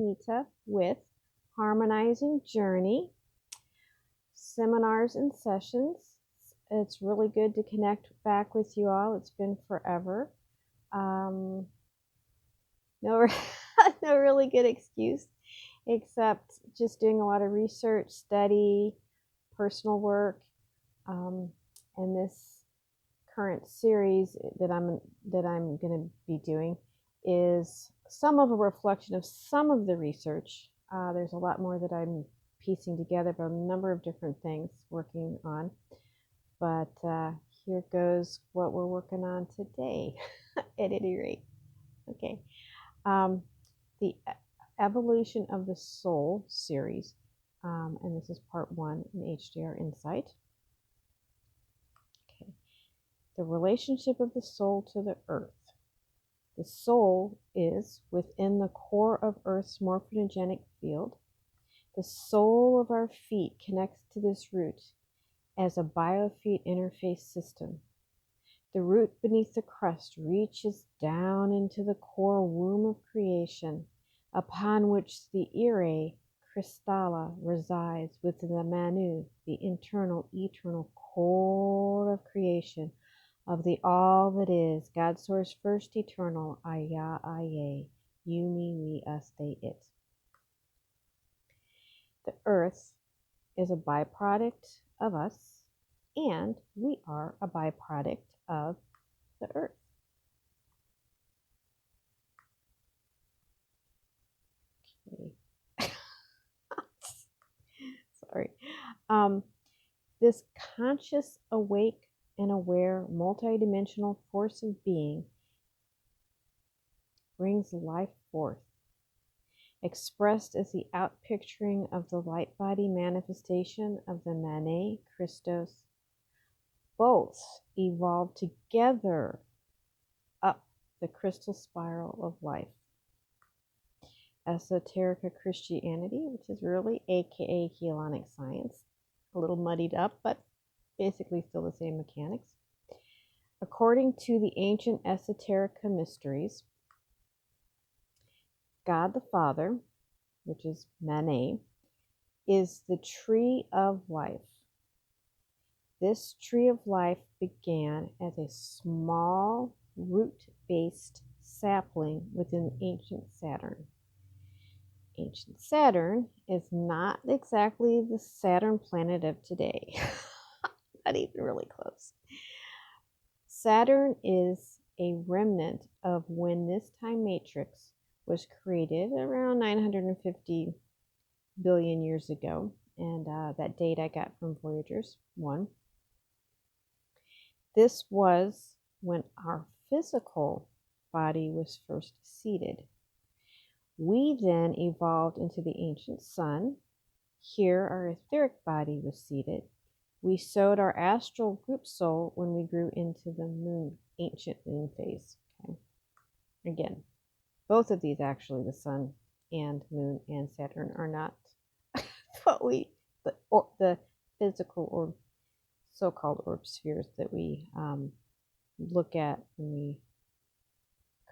Anita with Harmonizing Journey seminars and sessions. It's really good to connect back with you all. It's been forever. No, no really good excuse except just doing a lot of research, study, personal work, and this current series that I'm going to be doing is some of a reflection of some of the research. There's a lot more that I'm piecing together, but a number of different things working on. But here goes what we're working on today, at any rate. Okay, the Evolution of the Soul series, and this is part 1 in HDR Insight. Okay, the relationship of the soul to the earth. The soul is within the core of Earth's morphogenetic field. The sole of our feet connects to this root as a biofeed interface system. The root beneath the crust reaches down into the core womb of creation, upon which the EriA-Krystallah resides within the ManU, the eternal core of creation, of the all that is, God Source First Eternal Ah-yah A'ya, you, me, we, us, they, it. The earth is a byproduct of us, and we are a byproduct of the earth. Okay. Sorry. This conscious, awake, and aware multidimensional force of being brings life forth, expressed as the outpicturing of the light body manifestation of the ManA-Krystos. Both evolved together up the Krystal Spiral of Life. Esoteric Christianity, which is really aka Helonic science, a little muddied up, but basically still the same mechanics. According to the ancient esoterica mysteries, God the Father, which is ManA, is the tree of life. This tree of life began as a small root-based sapling within ancient Saturn. Ancient Saturn is not exactly the Saturn planet of today. Not even really close. Saturn is a remnant of when this time matrix was created around 950 billion years ago. And that date I got from Voyagers 1. This was when our physical body was first seeded. We then evolved into the ancient sun. Here our etheric body was seeded. We sowed our astral group soul when we grew into the moon, ancient moon phase. Okay. Again, both of these actually, the sun and moon and Saturn, are not what the physical or so-called orb spheres that we look at when we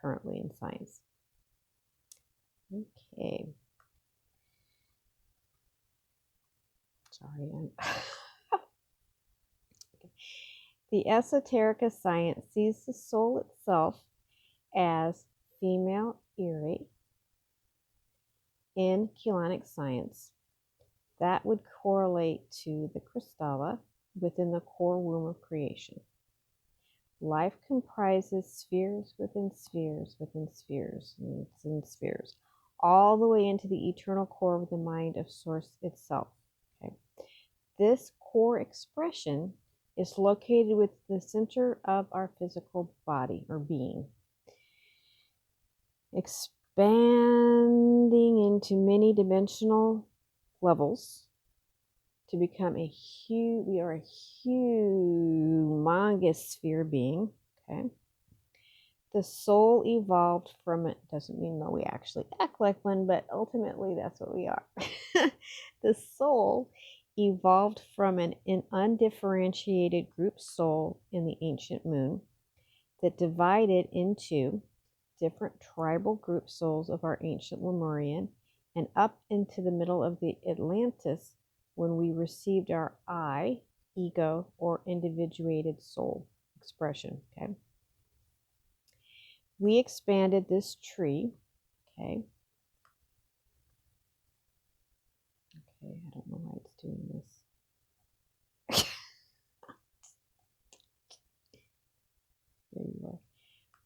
currently in science. Okay. Sorry, The esoterica science sees the soul itself as female ERA. In Helonic science, that would correlate to the Krystallah within the core womb of creation. Life comprises spheres within spheres within spheres within spheres, all the way into the eternal core of the mind of Source itself. Okay. This core expression is located within the center of our physical body or being, expanding into many dimensional levels to become we are a humongous sphere being. Okay. The soul evolved from it. Doesn't mean that we actually act like one, but ultimately that's what we are. The soul evolved from an undifferentiated group soul in the ancient moon that divided into different tribal group souls of our ancient Lemurian and up into the middle of the Atlantis when we received our I, ego, or individuated soul expression. Okay. We expanded this tree. Okay. Okay, I don't know why it's doing this. There you are.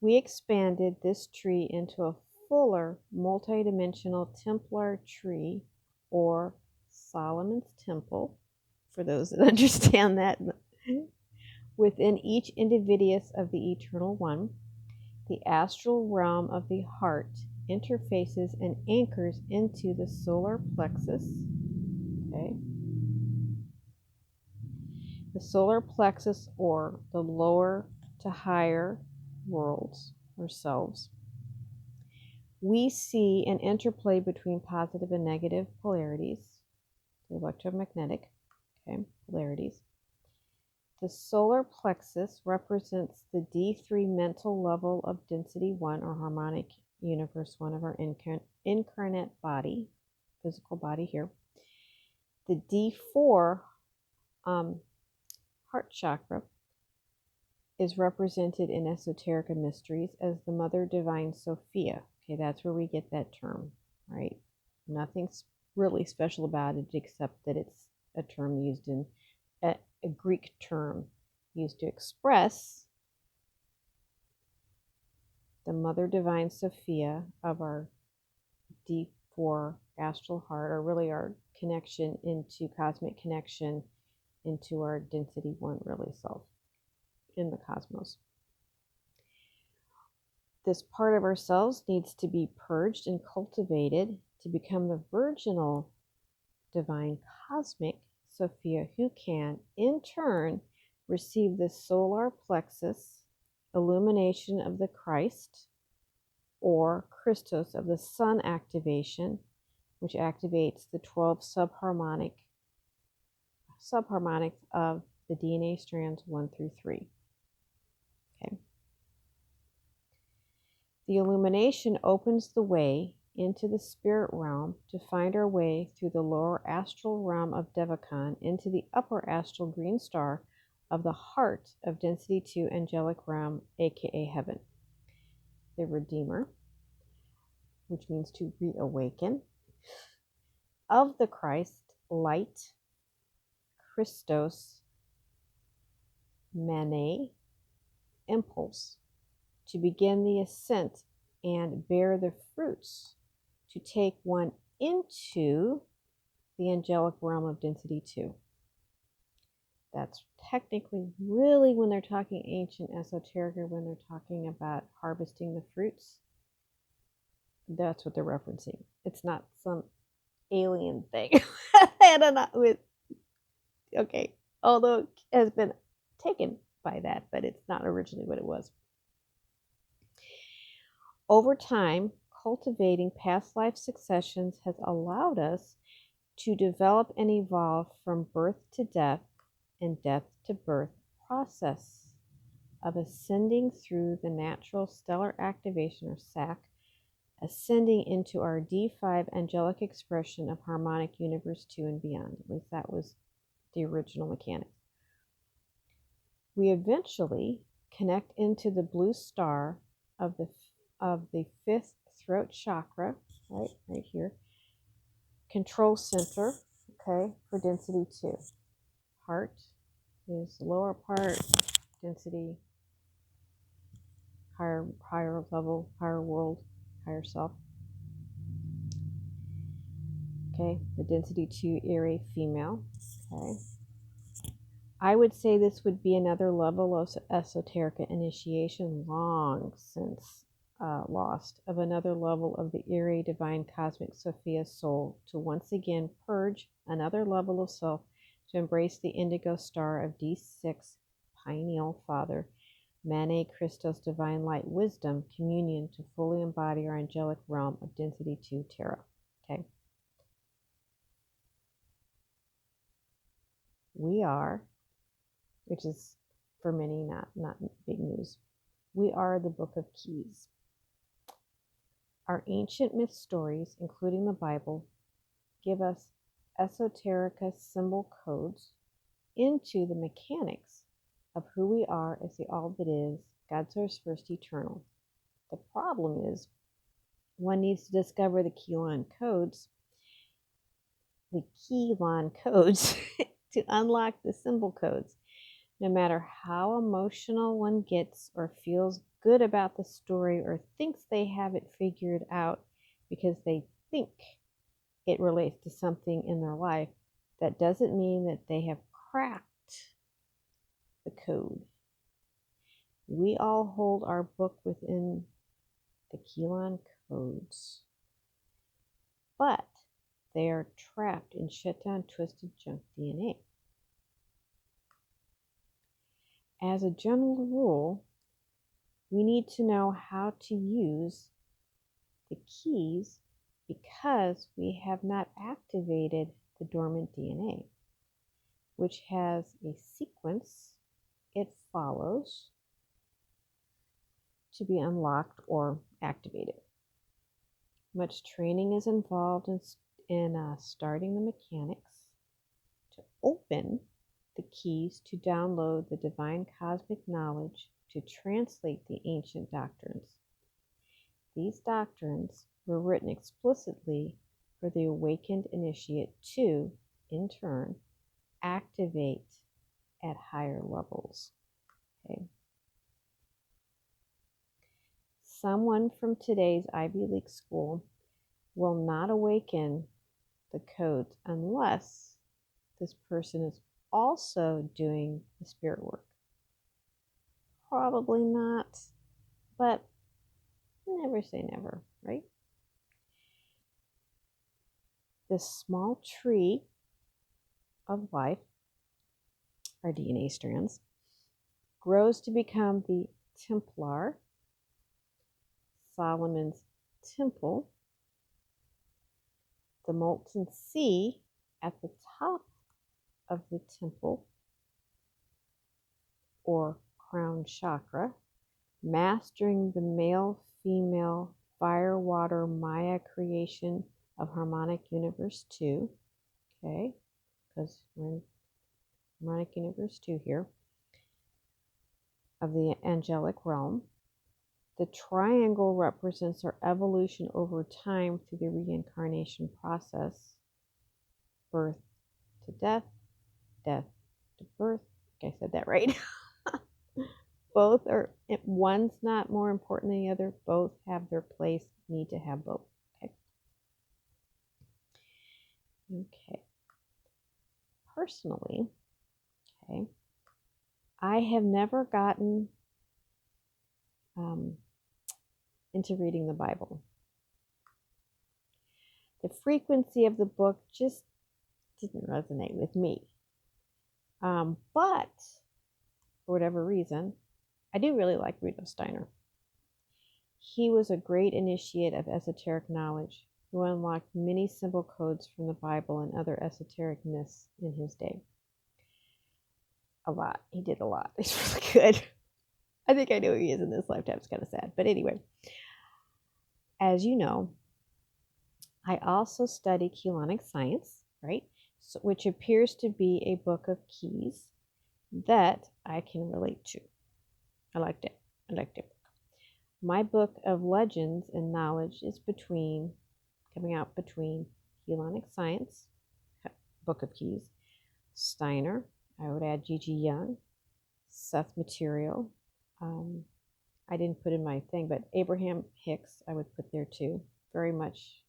We expanded this tree into a fuller multidimensional Templar tree, or Solomon's Temple, for those that understand that. Within each individuus of the Eternal One, the astral realm of the heart interfaces and anchors into the solar plexus. Okay. The solar plexus, or the lower to higher worlds or selves. We see an interplay between positive and negative polarities, the electromagnetic, okay, polarities. The solar plexus represents the D3 mental level of density 1, or harmonic universe 1 of our incarnate body, physical body here. The D4 heart chakra is represented in Esoterica Mysteries as the Mother Divine Sophia. Okay, that's where we get that term, right? Nothing's really special about it except that it's a term used in a Greek term used to express the Mother Divine Sophia of our D4 astral heart, or really our connection into cosmic connection into our density 1 really self in the cosmos. This part of ourselves needs to be purged and cultivated to become the virginal divine cosmic Sophia, who can in turn receive the solar plexus illumination of the Christ, or Christos of the sun activation, which activates the 12 subharmonics of the DNA strands 1 through 3. Okay. The illumination opens the way into the spirit realm to find our way through the lower astral realm of Devachan into the upper astral green star of the heart of density 2 angelic realm, aka heaven. The Redeemer, which means to reawaken, of the Christ, light, Christos, ManA, impulse, to begin the ascent and bear the fruits, to take one into the angelic realm of density 2. That's technically really when they're talking ancient esoterica, when they're talking about harvesting the fruits. That's what they're referencing. It's not some alien thing. I don't know. Okay, although it has been taken by that, but it's not originally what it was. Over time, cultivating past life successions has allowed us to develop and evolve from birth to death and death to birth process of ascending through the natural stellar activation, or SAC, ascending into our D5 angelic expression of harmonic universe 2 and beyond. At least that was the original mechanic. We eventually connect into the blue star of the fifth throat chakra, right here, control center, okay, for density 2. Heart is the lower part, density, higher level, higher world, higher self. Okay, the density 2 ERA female. Okay, I would say this would be another level of esoterica initiation, long since lost, of another level of the ERA divine cosmic Sophia soul, to once again purge another level of self, to embrace the indigo star of D6 pineal father, ManA-Krystos divine light wisdom communion, to fully embody our angelic realm of density 2 Terra. Okay. We are, which is for many not big news, we are the Book of Keys. Our ancient myth stories, including the Bible, give us esoterica symbol codes into the mechanics of who we are as the all that is, God source first eternal. The problem is one needs to discover the keylon codes to unlock the symbol codes. No matter how emotional one gets or feels good about the story or thinks they have it figured out because they think it relates to something in their life, that doesn't mean that they have cracked the code. We all hold our book within the keylon codes, but they are trapped in shut down, twisted junk DNA. As a general rule, we need to know how to use the keys because we have not activated the dormant DNA, which has a sequence it follows to be unlocked or activated. Much training is involved in starting the mechanics to open the keys to download the divine cosmic knowledge to translate the ancient doctrines. These doctrines were written explicitly for the awakened initiate to, in turn, activate at higher levels. Okay. Someone from today's Ivy League school will not awaken the codes unless this person is also doing the spirit work. Probably not, but never say never, right? This small tree of life, our DNA strands, grows to become the Templar, Solomon's temple, the molten sea at the top of the temple, or crown chakra, mastering the male-female fire-water Maya creation of harmonic universe 2, okay, because we're in harmonic universe 2 here, of the angelic realm. The triangle represents our evolution over time through the reincarnation process, birth to death, death to birth. I said that right. Both are, one's not more important than the other. Both have their place, need to have both. Okay. Personally, okay, I have never gotten into reading the Bible. The frequency of the book just didn't resonate with me. But for whatever reason, I do really like Rudolf Steiner. He was a great initiate of esoteric knowledge who unlocked many symbol codes from the Bible and other esoteric myths in his day. A lot. He did a lot. It's really good. I think I know who he is in this lifetime. It's kind of sad. But anyway, as you know, I also study Keylonic science, right? So, which appears to be a book of keys that I can relate to. I liked it. My book of legends and knowledge is coming out between Keylonic science, book of keys, Steiner, I would add G.G. Young, Seth Material. I didn't put in my thing, but Abraham Hicks I would put there too. Very much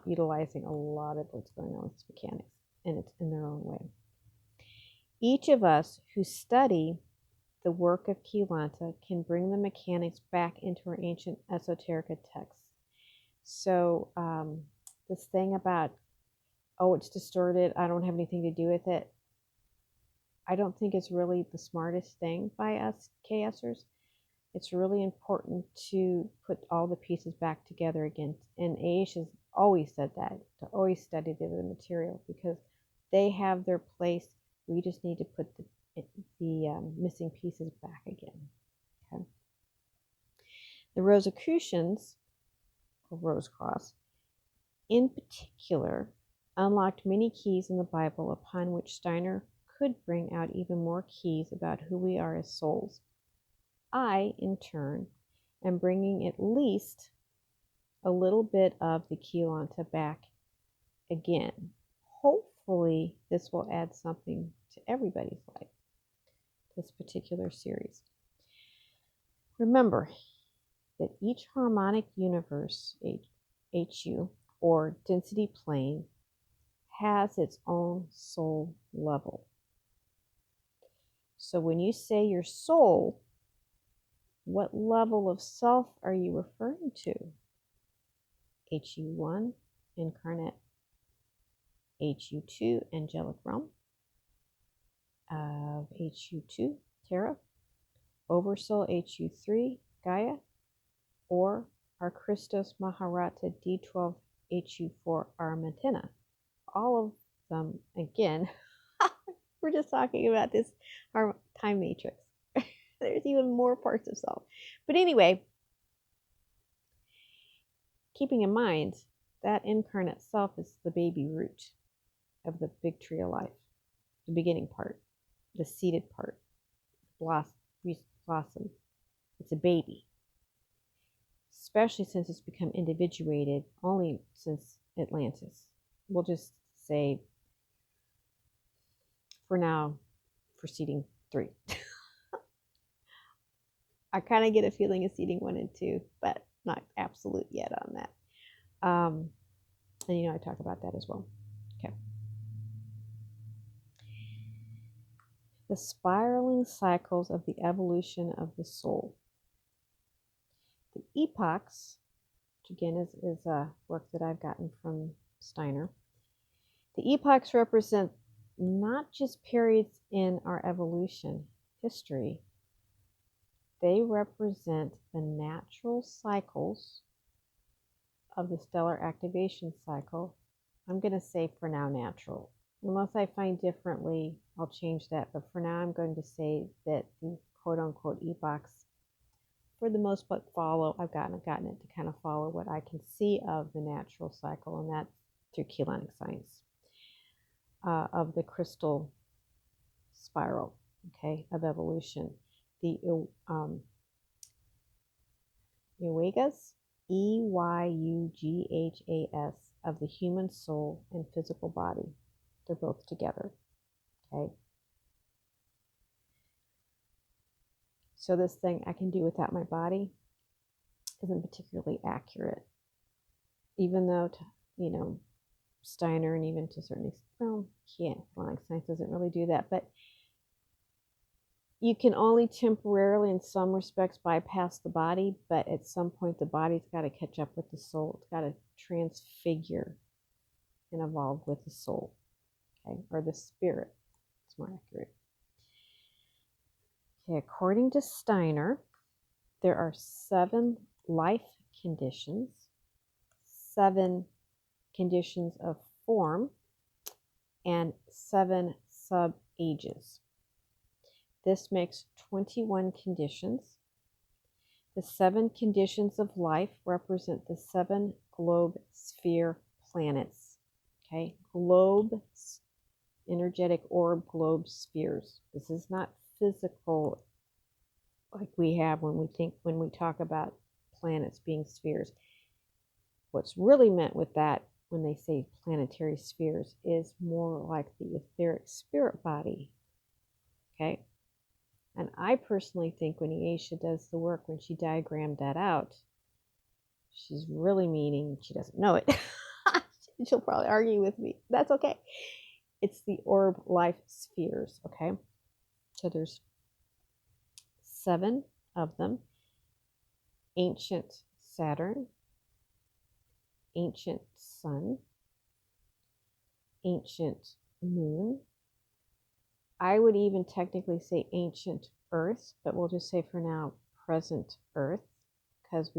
utilizing a lot of what's going on with mechanics, and it's in their own way. Each of us who study the work of Keylanta can bring the mechanics back into our ancient esoterica texts. So this thing about, oh, it's distorted, I don't have anything to do with it, I don't think it's really the smartest thing by us KSers. It's really important to put all the pieces back together again. And Aish has always said that, to always study the material, because they have their place. We just need to put the missing pieces back again. Okay. The Rosicrucians, rose cross, in particular, unlocked many keys in the Bible upon which Steiner could bring out even more keys about who we are as souls. I, in turn, am bringing at least a little bit of the Keylanta back again. Hopefully, this will add something to everybody's life, this particular series. Remember that each harmonic universe, HU, or density plane, has its own soul level. So when you say your soul, what level of self are you referring to? HU1, incarnate. HU2, angelic realm. Of HU2, Terra. Oversoul HU3, Gaia. Or EriA-Krystos Maharata D12 HU4 Armatina. All of them, again, we're just talking about this time matrix. There's even more parts of self. But anyway, keeping in mind that incarnate self is the baby root of the big tree of life, the beginning part, the seeded part, blossom. It's a baby, especially since it's become individuated only since Atlantis. We'll just say, for now, for seeding 3. I kind of get a feeling of seeding 1 and 2, but not absolute yet on that. And I talk about that as well. Okay. The spiraling cycles of the evolution of the soul. The epochs, which again is a work that I've gotten from Steiner. The epochs represent not just periods in our evolution history, they represent the natural cycles of the stellar activation cycle. I'm going to say for now natural. Unless I find differently, I'll change that. But for now, I'm going to say that the quote-unquote epochs, for the most part, follow. I've gotten it to kind of follow what I can see of the natural cycle, and that's through Keylanic science of the Krystal Spiral, okay, of evolution. The Eyughas, Eyughas, of the human soul and physical body. They're both together, okay? So this thing I can do without my body isn't particularly accurate. Even though, Steiner and even to a certain extent, well, science doesn't really do that, but you can only temporarily, in some respects, bypass the body, but at some point the body's got to catch up with the soul. It's got to transfigure and evolve with the soul, okay, or the spirit. It's more accurate. Okay, according to Steiner, there are 7 life conditions, 7 conditions of form, and 7 sub-ages. This makes 21 conditions. The 7 conditions of life represent the 7 globe sphere planets. Okay, globe, energetic orb, globe spheres. This is not physical like we have when we talk about planets being spheres. What's really meant with that when they say planetary spheres is more like the etheric spirit body. Okay. And I personally think when Aisha does the work, when she diagrammed that out, she's really meaning, she doesn't know it. She'll probably argue with me. That's okay. It's the orb life spheres, okay? So there's 7 of them. Ancient Saturn, ancient Sun, ancient Moon. I would even technically say ancient Earth, but we'll just say for now present Earth, because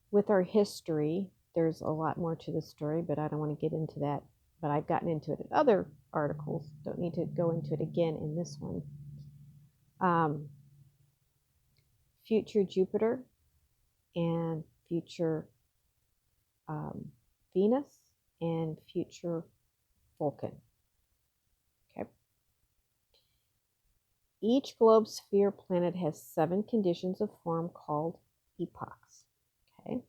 with our history, there's a lot more to the story, but I don't want to get into that. But I've gotten into it in other articles. Don't need to go into it again in this one. Future Jupiter and future Venus, and future Vulcan. Okay. Each globe sphere planet has 7 conditions of form called epochs. Okay.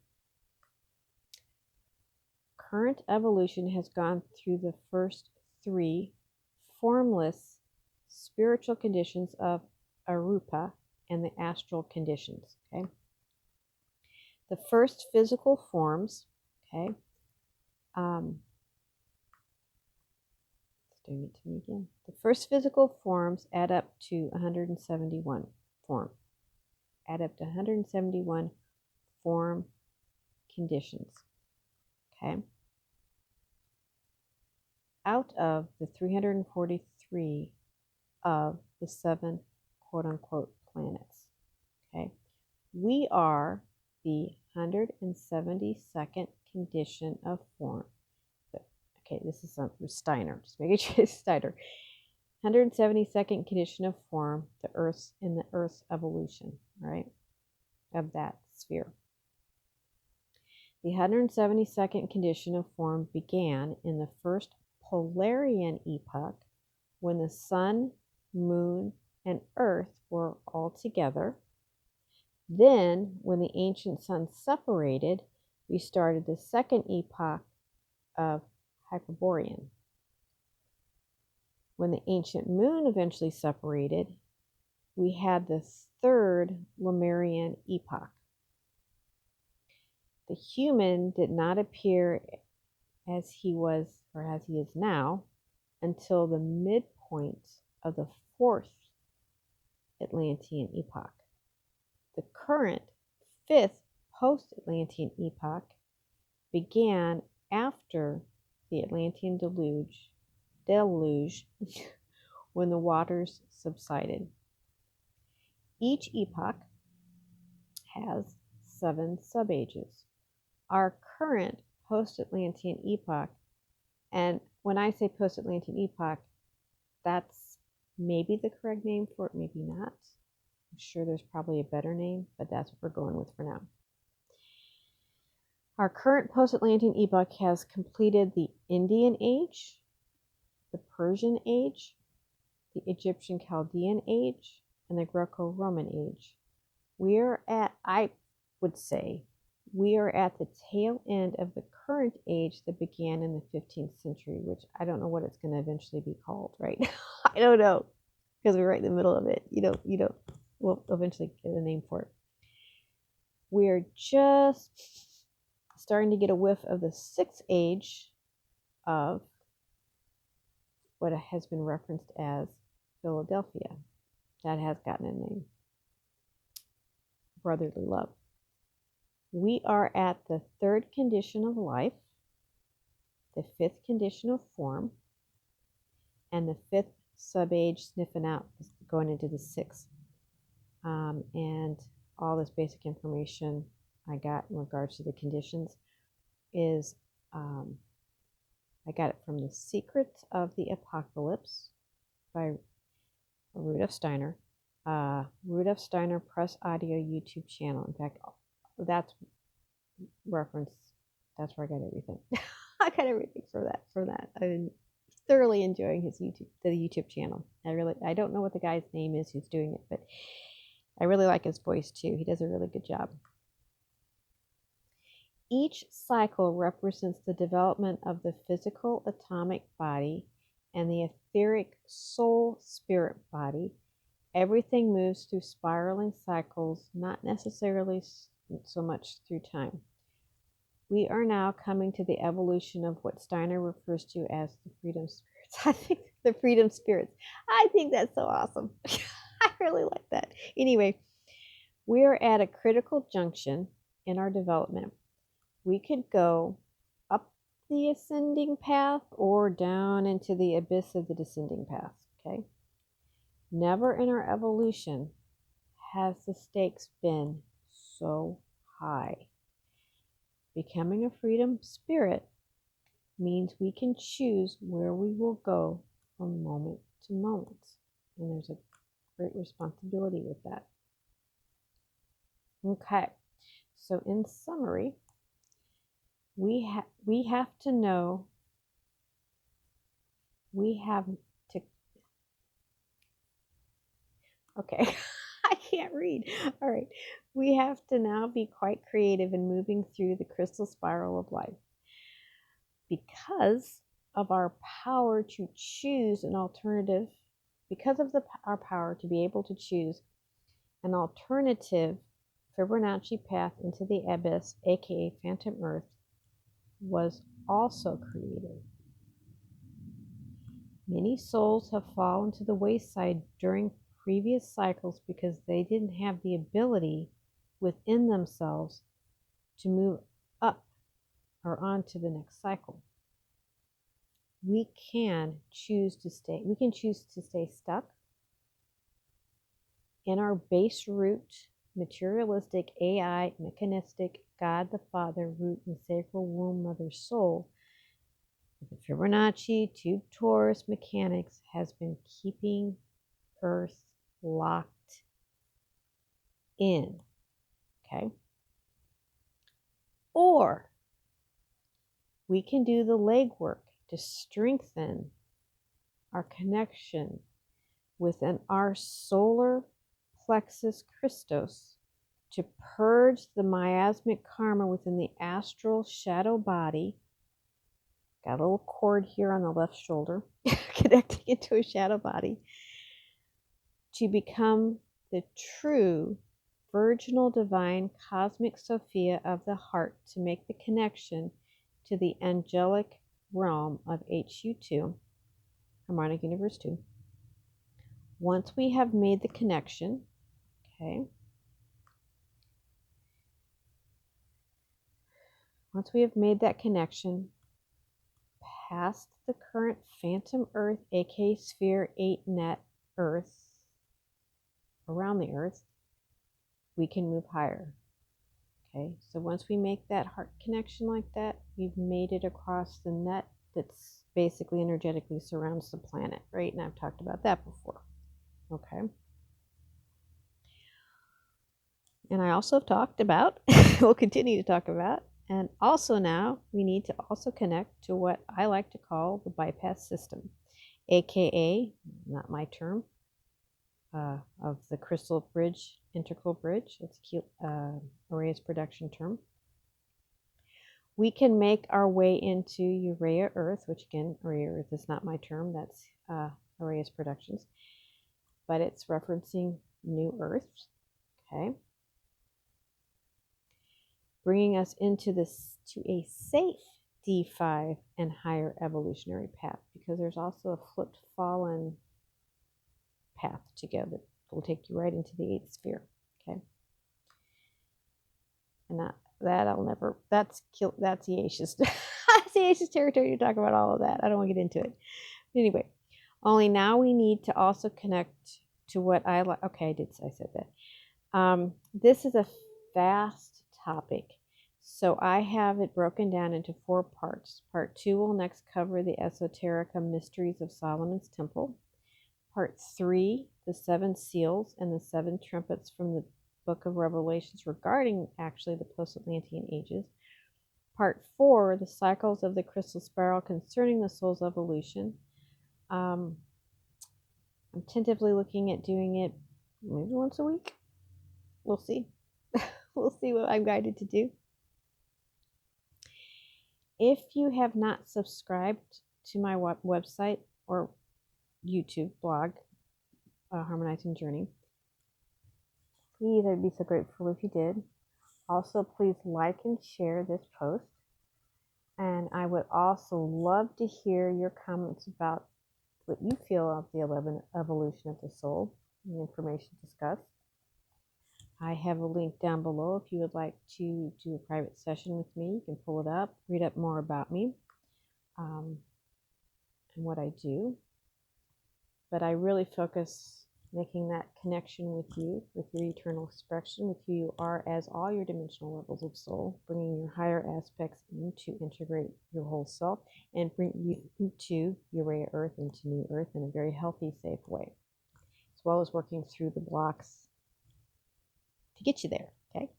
Current evolution has gone through the first 3 formless spiritual conditions of Arupa and the astral conditions. Okay. The first physical forms, okay, it's doing it to me again. The first physical forms add up to 171 form. Add up to 171 form conditions. Okay. Out of the 343 of the 7 quote-unquote planets. Okay. We are the 172nd condition of form. Okay, this is Steiner. Just making sure it's Steiner. 172nd condition of form, the Earth's in the Earth's evolution, right? Of that sphere. The 172nd condition of form began in the first Polarian epoch when the Sun, Moon, and Earth were all together. Then, when the ancient sun separated, we started the second epoch of Hyperborean. When the ancient moon eventually separated, we had the third Lemurian epoch. The human did not appear as he was, or as he is now, until the midpoint of the fourth Atlantean epoch. The current 5th post-Atlantean epoch began after the Atlantean deluge when the waters subsided. Each epoch has 7 subages. Our current post-Atlantean epoch, and when I say post-Atlantean epoch, that's maybe the correct name for it, maybe not. I'm sure there's probably a better name, but that's what we're going with for now. Our current post-Atlantean epoch has completed the Indian Age, the Persian Age, the Egyptian Chaldean Age, and the Greco-Roman Age. I would say, we are at the tail end of the current age that began in the 15th century, which I don't know what it's going to eventually be called, right? I don't know, because we're right in the middle of it. We'll eventually get a name for it. We're just starting to get a whiff of the 6th age of what has been referenced as Philadelphia. That has gotten a name. Brotherly love. We are at the 3rd condition of life, the 5th condition of form, and the 5th subage sniffing out, going into the 6th. And all this basic information I got in regards to the conditions is I got it from The Secrets of the Apocalypse by Rudolf Steiner. Rudolf Steiner Press Audio YouTube channel. In fact, that's reference. That's where I got everything. I got everything for that. I've been thoroughly enjoying the YouTube channel. I don't know what the guy's name is who's doing it, but I really like his voice too. He does a really good job. Each cycle represents the development of the physical atomic body and the etheric soul spirit body. Everything moves through spiraling cycles, not necessarily so much through time. We are now coming to the evolution of what Steiner refers to as the freedom spirits. I think the freedom spirits. I think that's so awesome. I really like that. Anyway, we are at a critical junction in our development. We could go up the ascending path or down into the abyss of the descending path, okay? Never in our evolution has the stakes been so high. Becoming a freedom spirit means we can choose where we will go from moment to moment. And there's a great responsibility with that. Okay, So in summary, we have to know, okay, I can't read. All right. We have to now be quite creative in moving through the crystal spiral of life because of our power to choose an alternative, because of our power to be able to choose an alternative Fibonacci path into the abyss, aka Phantom Earth, was also created. Many souls have fallen to the wayside during previous cycles because they didn't have the ability within themselves to move up or on to the next cycle. We can choose to stay stuck in our base root, materialistic, AI, mechanistic, God the Father, root and sacral womb mother soul. The Fibonacci Tube Torus mechanics has been keeping Earth locked in, okay? Or we can do the legwork to strengthen our connection within our solar plexus Christos to purge the miasmic karma within the astral shadow body. Got a little cord here on the left shoulder connecting into a shadow body to become the true virginal divine cosmic Sophia of the heart, to make the connection to the angelic realm of HU2, harmonic universe 2. Once we have made the connection, okay, once we have made that connection past the current phantom Earth, aka sphere 8 net Earth, around the Earth, we can move higher. Okay, so once we make that heart connection like that, we've made it across the net that's basically energetically surrounds the planet, right? And I've talked about that before. Okay. And I also have talked about, we'll continue to talk about, and also now we need to also connect to what I like to call the bypass system, aka, not my term, of the crystal bridge, integral bridge. It's EriA-'s production term. We can make our way into EriA Earth, which again, EriA Earth is not my term. That's EriA-'s productions, but it's referencing New Earth. Okay, bringing us into this to a safe D5 and higher evolutionary path, because there's also a flipped fallen path to go that will take you right into the 8th sphere. Okay, and that's Acia's that's Acia's territory to talk about all of that. I don't want to get into it. But anyway, only now we need to also connect to what I like. Okay, I said that. This is a vast topic, so I have it broken down into 4 parts. Part 2 will next cover the esoterica mysteries of Solomon's Temple. Part 3, the 7 seals and the 7 trumpets from the book of Revelations regarding actually the post-Atlantean ages. Part 4, the cycles of the crystal spiral concerning the soul's evolution. I'm tentatively looking at doing it maybe once a week. We'll see. We'll see what I'm guided to do. If you have not subscribed to my website or YouTube blog, Harmonizing Journey, please, I'd be so grateful if you did. Also, please like and share this post. And I would also love to hear your comments about what you feel of the 11 evolution of the soul and the information discussed. I have a link down below if you would like to do a private session with me. You can pull it up, read up more about me and what I do. But I really focus making that connection with you, with your eternal expression, with who you are as all your dimensional levels of soul, bringing your higher aspects in to integrate your whole self and bring you into EriA Earth, into New Earth in a very healthy, safe way, as well as working through the blocks to get you there, okay?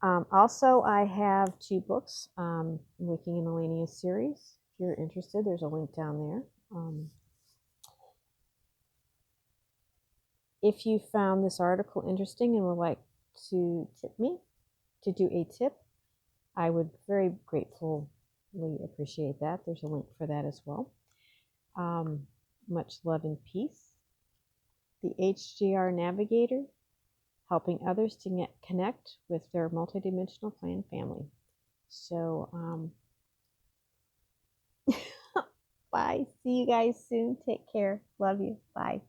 Also, I have 2 books, Waking in Millennia series. If you're interested, there's a link down there. If you found this article interesting and would like to tip me, to do a tip, I would very gratefully appreciate that. There's a link for that as well. Much love and peace. The HGR Navigator, helping others to connect with their multidimensional clan family. So, bye. See you guys soon. Take care. Love you. Bye.